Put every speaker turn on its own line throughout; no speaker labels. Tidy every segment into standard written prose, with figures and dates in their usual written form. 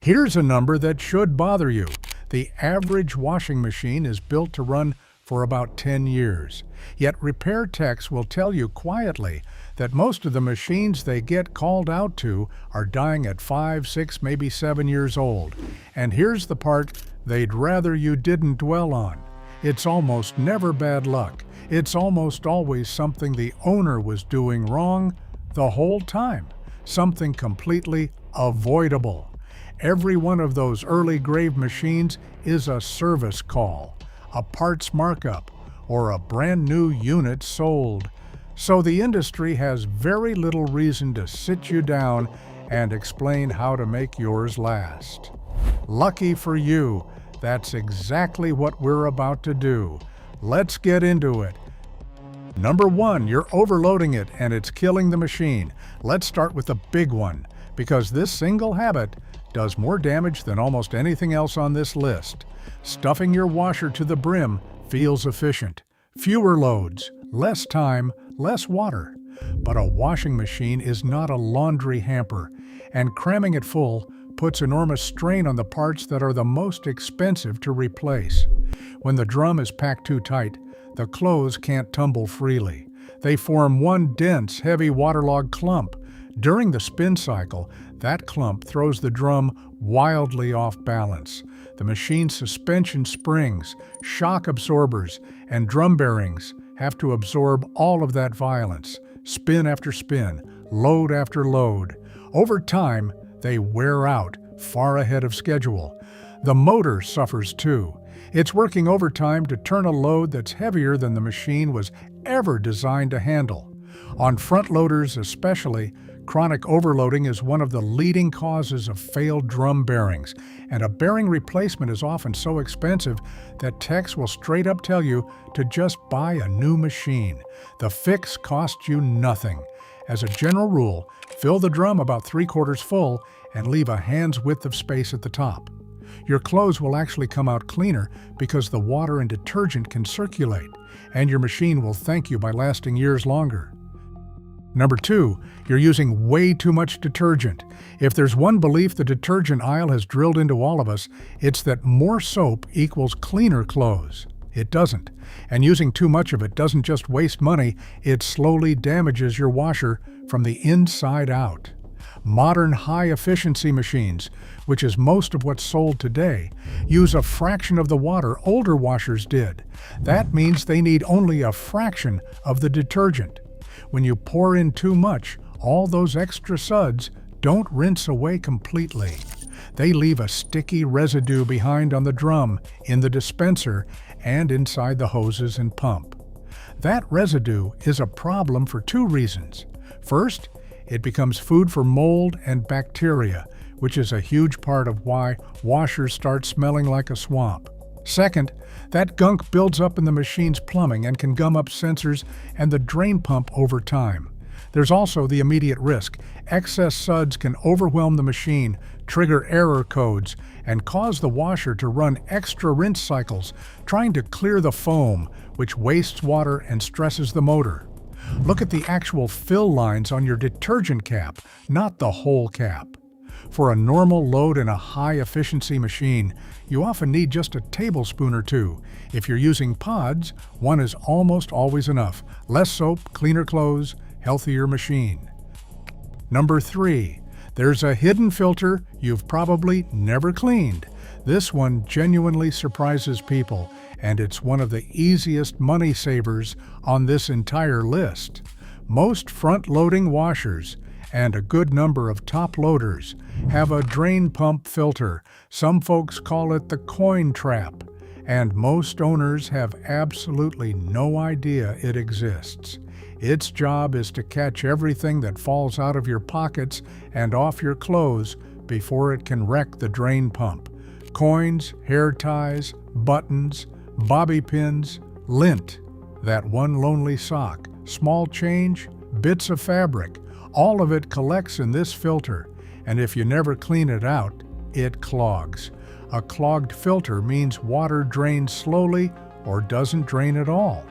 Here's a number that should bother you. The average washing machine is built to run for about 10 years. Yet repair techs will tell you quietly that most of the machines they get called out to are dying at 5, 6, maybe 7 years old. And here's the part they'd rather you didn't dwell on. It's almost never bad luck. It's almost always something the owner was doing wrong the whole time. Something completely avoidable. Every one of those early grave machines is a service call, a parts markup, or a brand new unit sold. So the industry has very little reason to sit you down and explain how to make yours last. Lucky for you, that's exactly what we're about to do. Let's get into it. Number 1, you're overloading it and it's killing the machine. Let's start with the big one, because this single habit does more damage than almost anything else on this list. Stuffing your washer to the brim feels efficient. Fewer loads, less time, less water. But a washing machine is not a laundry hamper, and cramming it full puts enormous strain on the parts that are the most expensive to replace. When the drum is packed too tight, the clothes can't tumble freely. They form one dense, heavy waterlogged clump. During the spin cycle, that clump throws the drum wildly off balance. The machine's suspension springs, shock absorbers, and drum bearings have to absorb all of that violence, spin after spin, load after load. Over time, they wear out far ahead of schedule. The motor suffers too. It's working overtime to turn a load that's heavier than the machine was ever designed to handle. On front loaders especially, chronic overloading is one of the leading causes of failed drum bearings, and a bearing replacement is often so expensive that techs will straight up tell you to just buy a new machine. The fix costs you nothing. As a general rule, fill the drum about 3/4 full and leave a hand's width of space at the top. Your clothes will actually come out cleaner because the water and detergent can circulate, and your machine will thank you by lasting years longer. Number 2, you're using way too much detergent. If there's one belief the detergent aisle has drilled into all of us, it's that more soap equals cleaner clothes. It doesn't. And using too much of it doesn't just waste money, it slowly damages your washer from the inside out. Modern high-efficiency machines, which is most of what's sold today, use a fraction of the water older washers did. That means they need only a fraction of the detergent. When you pour in too much, all those extra suds don't rinse away completely. They leave a sticky residue behind on the drum, in the dispenser, and inside the hoses and pump. That residue is a problem for 2 reasons. First, it becomes food for mold and bacteria, which is a huge part of why washers start smelling like a swamp. Second, that gunk builds up in the machine's plumbing and can gum up sensors and the drain pump over time. There's also the immediate risk. Excess suds can overwhelm the machine, trigger error codes, and cause the washer to run extra rinse cycles, trying to clear the foam, which wastes water and stresses the motor. Look at the actual fill lines on your detergent cap, not the whole cap. For a normal load in a high-efficiency machine, you often need just a tablespoon or 2. If you're using pods, 1 is almost always enough. Less soap, cleaner clothes, healthier machine. Number 3, there's a hidden filter you've probably never cleaned. This one genuinely surprises people, and it's one of the easiest money savers on this entire list. Most front-loading washers, and a good number of top loaders, have a drain pump filter. Some folks call it the coin trap, and most owners have absolutely no idea it exists. Its job is to catch everything that falls out of your pockets and off your clothes before it can wreck the drain pump. Coins, hair ties, buttons, bobby pins, lint, that one lonely sock, small change, bits of fabric, all of it collects in this filter, and if you never clean it out, it clogs. A clogged filter means water drains slowly or doesn't drain at all.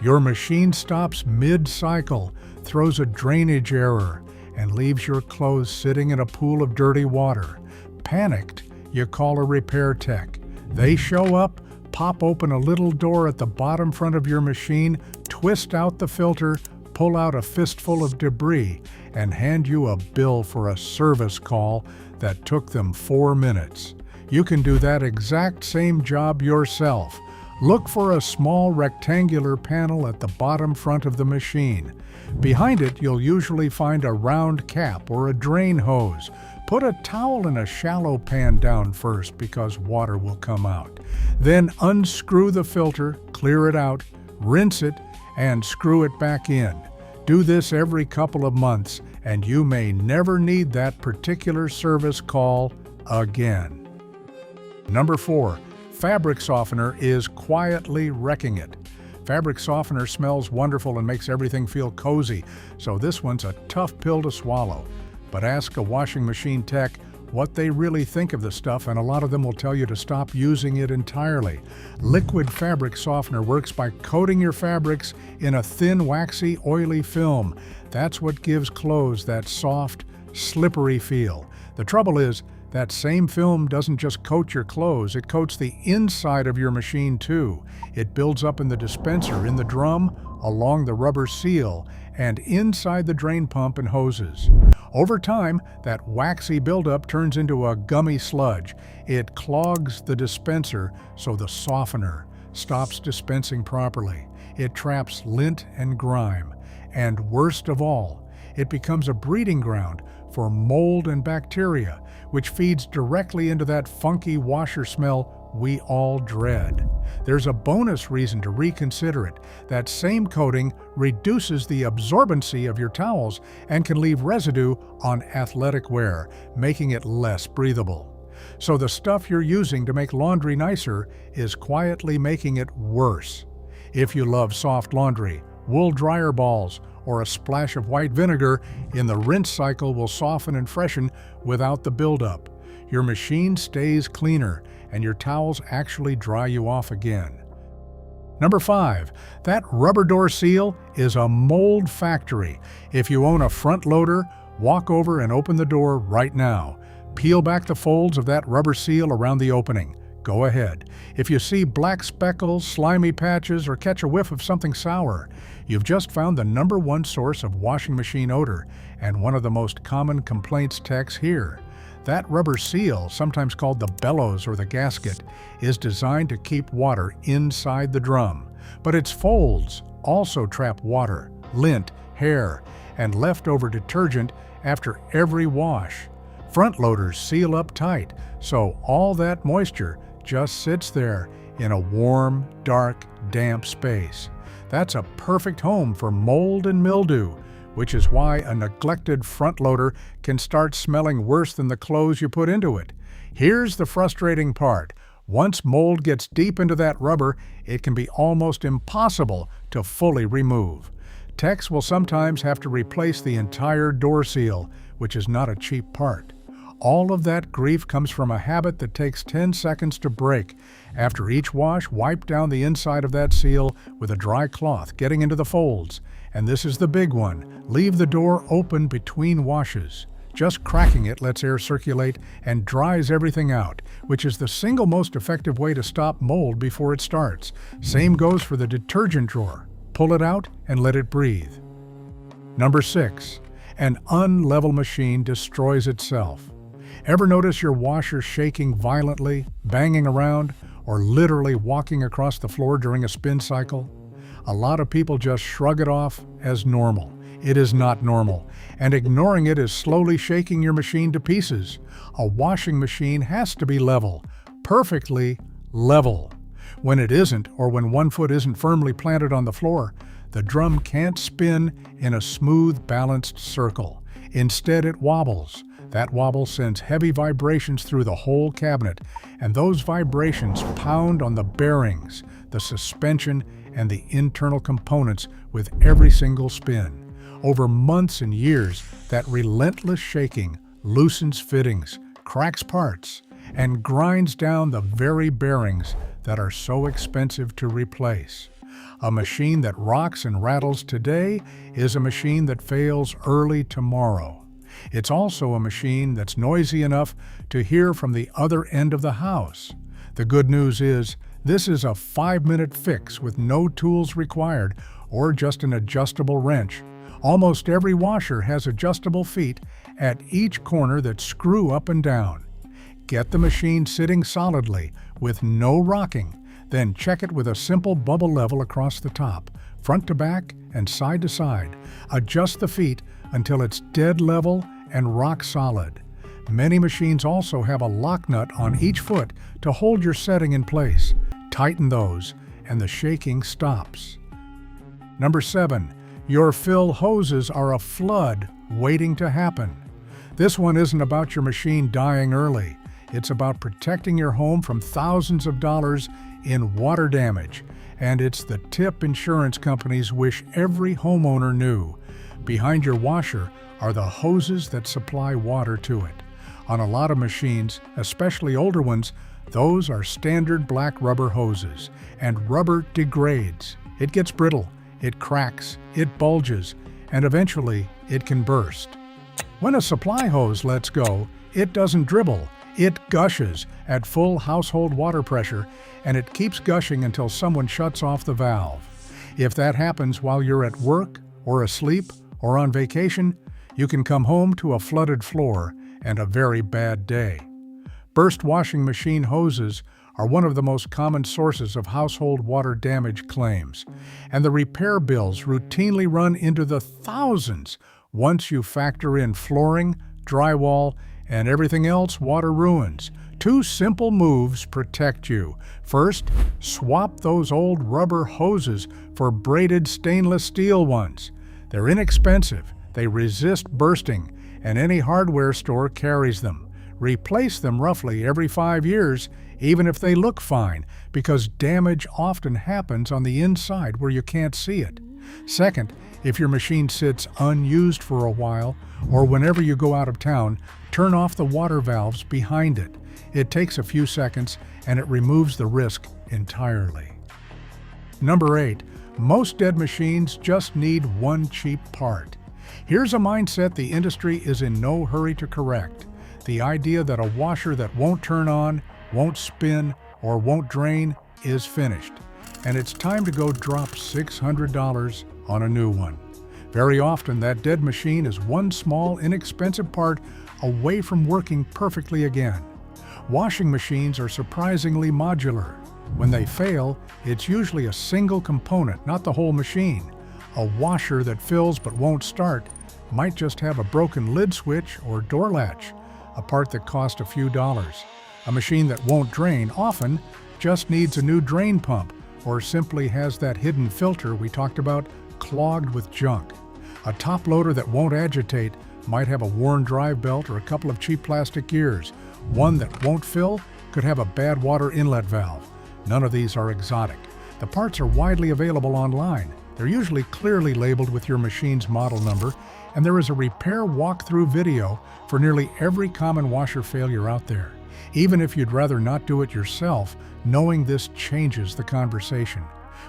Your machine stops mid-cycle, throws a drainage error, and leaves your clothes sitting in a pool of dirty water. Panicked, you call a repair tech. They show up, pop open a little door at the bottom front of your machine, twist out the filter, pull out a fistful of debris, and hand you a bill for a service call that took them 4 minutes. You can do that exact same job yourself. Look for a small rectangular panel at the bottom front of the machine. Behind it, you'll usually find a round cap or a drain hose. Put a towel in a shallow pan down first because water will come out. Then unscrew the filter, clear it out, rinse it, and screw it back in. Do this every couple of months, and you may never need that particular service call again. Number 4. Fabric softener is quietly wrecking it. Fabric softener smells wonderful and makes everything feel cozy, so this one's a tough pill to swallow. But ask a washing machine tech what they really think of the stuff, and a lot of them will tell you to stop using it entirely. Liquid fabric softener works by coating your fabrics in a thin, waxy, oily film. That's what gives clothes that soft, slippery feel. The trouble is, that same film doesn't just coat your clothes, it coats the inside of your machine too. It builds up in the dispenser, in the drum, along the rubber seal, and inside the drain pump and hoses. Over time, that waxy buildup turns into a gummy sludge. It clogs the dispenser, so the softener stops dispensing properly. It traps lint and grime. And worst of all, it becomes a breeding ground for mold and bacteria, which feeds directly into that funky washer smell we all dread. There's a bonus reason to reconsider it. That same coating reduces the absorbency of your towels and can leave residue on athletic wear, making it less breathable. So the stuff you're using to make laundry nicer is quietly making it worse. If you love soft laundry, wool dryer balls, or a splash of white vinegar in the rinse cycle will soften and freshen without the buildup. Your machine stays cleaner, and your towels actually dry you off again. Number 5, that rubber door seal is a mold factory. If you own a front loader, walk over and open the door right now. Peel back the folds of that rubber seal around the opening. Go ahead. If you see black speckles, slimy patches, or catch a whiff of something sour, you've just found the number 1 source of washing machine odor and one of the most common complaints techs hear. That rubber seal, sometimes called the bellows or the gasket, is designed to keep water inside the drum. But its folds also trap water, lint, hair, and leftover detergent after every wash. Front loaders seal up tight, so all that moisture just sits there in a warm, dark, damp space. That's a perfect home for mold and mildew, which is why a neglected front loader can start smelling worse than the clothes you put into it. Here's the frustrating part. Once mold gets deep into that rubber, it can be almost impossible to fully remove. Techs will sometimes have to replace the entire door seal, which is not a cheap part. All of that grief comes from a habit that takes 10 seconds to break. After each wash, wipe down the inside of that seal with a dry cloth, getting into the folds. And this is the big one. Leave the door open between washes. Just cracking it lets air circulate and dries everything out, which is the single most effective way to stop mold before it starts. Same goes for the detergent drawer. Pull it out and let it breathe. Number 6, an unlevel machine destroys itself. Ever notice your washer shaking violently, banging around, or literally walking across the floor during a spin cycle? A lot of people just shrug it off as normal. It is not normal, and ignoring it is slowly shaking your machine to pieces. A washing machine has to be level, perfectly level. When it isn't, or when one foot isn't firmly planted on the floor, the drum can't spin in a smooth, balanced circle. Instead, it wobbles. That wobble sends heavy vibrations through the whole cabinet, and those vibrations pound on the bearings, the suspension, and the internal components with every single spin. Over months and years, that relentless shaking loosens fittings, cracks parts, and grinds down the very bearings that are so expensive to replace. A machine that rocks and rattles today is a machine that fails early tomorrow. It's also a machine that's noisy enough to hear from the other end of the house. The good news is, this is a 5-minute fix with no tools required or just an adjustable wrench. Almost every washer has adjustable feet at each corner that screw up and down. Get the machine sitting solidly with no rocking, then check it with a simple bubble level across the top, front to back and side to side. Adjust the feet until it's dead level and rock solid. Many machines also have a lock nut on each foot to hold your setting in place. Tighten those and the shaking stops. Number 7. Your fill hoses are a flood waiting to happen. This one isn't about your machine dying early. It's about protecting your home from thousands of dollars in water damage. And it's the tip insurance companies wish every homeowner knew. Behind your washer are the hoses that supply water to it. On a lot of machines, especially older ones, those are standard black rubber hoses, and rubber degrades. It gets brittle, it cracks, it bulges, and eventually it can burst. When a supply hose lets go, it doesn't dribble, it gushes at full household water pressure, and it keeps gushing until someone shuts off the valve. If that happens while you're at work, or asleep, or on vacation, you can come home to a flooded floor and a very bad day. Burst washing machine hoses are one of the most common sources of household water damage claims, and the repair bills routinely run into the thousands once you factor in flooring, drywall, and everything else water ruins. 2 simple moves protect you. First, swap those old rubber hoses for braided stainless steel ones. They're inexpensive, they resist bursting, and any hardware store carries them. Replace them roughly every 5 years, even if they look fine, because damage often happens on the inside where you can't see it. Second, if your machine sits unused for a while, or whenever you go out of town, turn off the water valves behind it. It takes a few seconds, and it removes the risk entirely. Number 8. Most dead machines just need one cheap part. Here's a mindset the industry is in no hurry to correct. The idea that a washer that won't turn on, won't spin, or won't drain is finished, and it's time to go drop $600 on a new one. Very often, that dead machine is one small, inexpensive part away from working perfectly again. Washing machines are surprisingly modular. When they fail, it's usually a single component, not the whole machine. A washer that fills but won't start might just have a broken lid switch or door latch, a part that costs a few dollars. A machine that won't drain often just needs a new drain pump, or simply has that hidden filter we talked about clogged with junk. A top loader that won't agitate might have a worn drive belt or a couple of cheap plastic gears. One that won't fill could have a bad water inlet valve. None of these are exotic. The parts are widely available online. They're usually clearly labeled with your machine's model number, and there is a repair walkthrough video for nearly every common washer failure out there. Even if you'd rather not do it yourself, knowing this changes the conversation.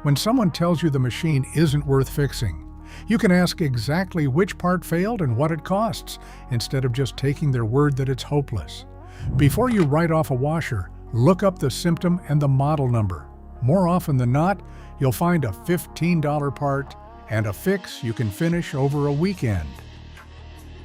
When someone tells you the machine isn't worth fixing, you can ask exactly which part failed and what it costs, instead of just taking their word that it's hopeless. Before you write off a washer, look up the symptom and the model number. More often than not, you'll find a $15 part and a fix you can finish over a weekend.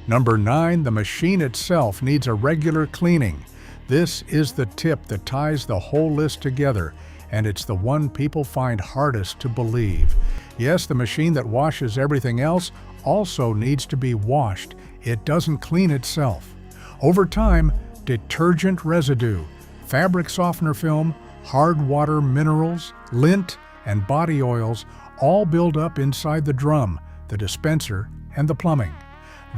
Number 9, the machine itself needs a regular cleaning. This is the tip that ties the whole list together, and it's the one people find hardest to believe. Yes, the machine that washes everything else also needs to be washed. It doesn't clean itself. Over time, detergent residue, fabric softener film, hard water minerals, lint, and body oils all build up inside the drum, the dispenser, and the plumbing.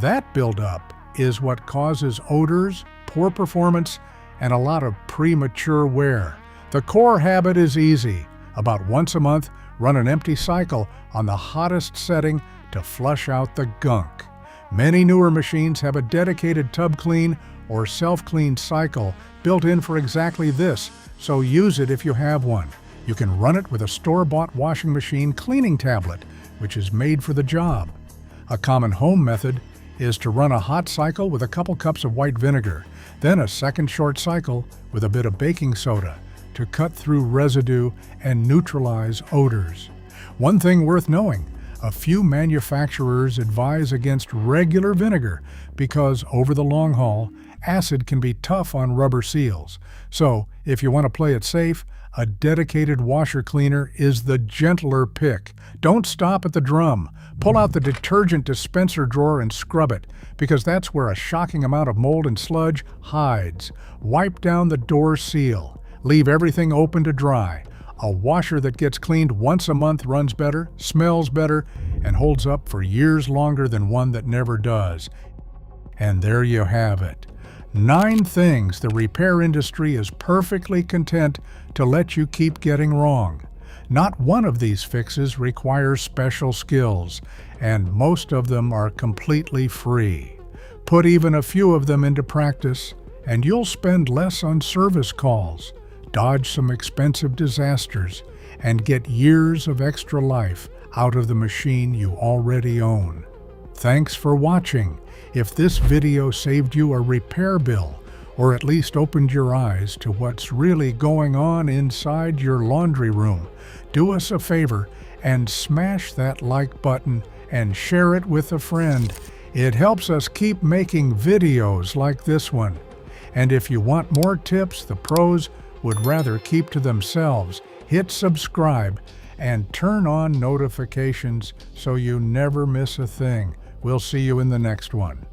That buildup is what causes odors, poor performance, and a lot of premature wear. The core habit is easy. About once a month, run an empty cycle on the hottest setting to flush out the gunk. Many newer machines have a dedicated tub clean or self-clean cycle built in for exactly this, so use it if you have one. You can run it with a store-bought washing machine cleaning tablet, which is made for the job. A common home method is to run a hot cycle with a couple cups of white vinegar, then a second short cycle with a bit of baking soda to cut through residue and neutralize odors. One thing worth knowing, a few manufacturers advise against regular vinegar because over the long haul, acid can be tough on rubber seals. So, if you want to play it safe, a dedicated washer cleaner is the gentler pick. Don't stop at the drum. Pull out the detergent dispenser drawer and scrub it, because that's where a shocking amount of mold and sludge hides. Wipe down the door seal. Leave everything open to dry. A washer that gets cleaned once a month runs better, smells better, and holds up for years longer than one that never does. And there you have it. 9 things the repair industry is perfectly content to let you keep getting wrong. Not one of these fixes requires special skills, and most of them are completely free. Put even a few of them into practice, and you'll spend less on service calls, dodge some expensive disasters, and get years of extra life out of the machine you already own. Thanks for watching. If this video saved you a repair bill, or at least opened your eyes to what's really going on inside your laundry room, do us a favor and smash that like button and share it with a friend. It helps us keep making videos like this one. And if you want more tips the pros would rather keep to themselves, hit subscribe and turn on notifications so you never miss a thing. We'll see you in the next one.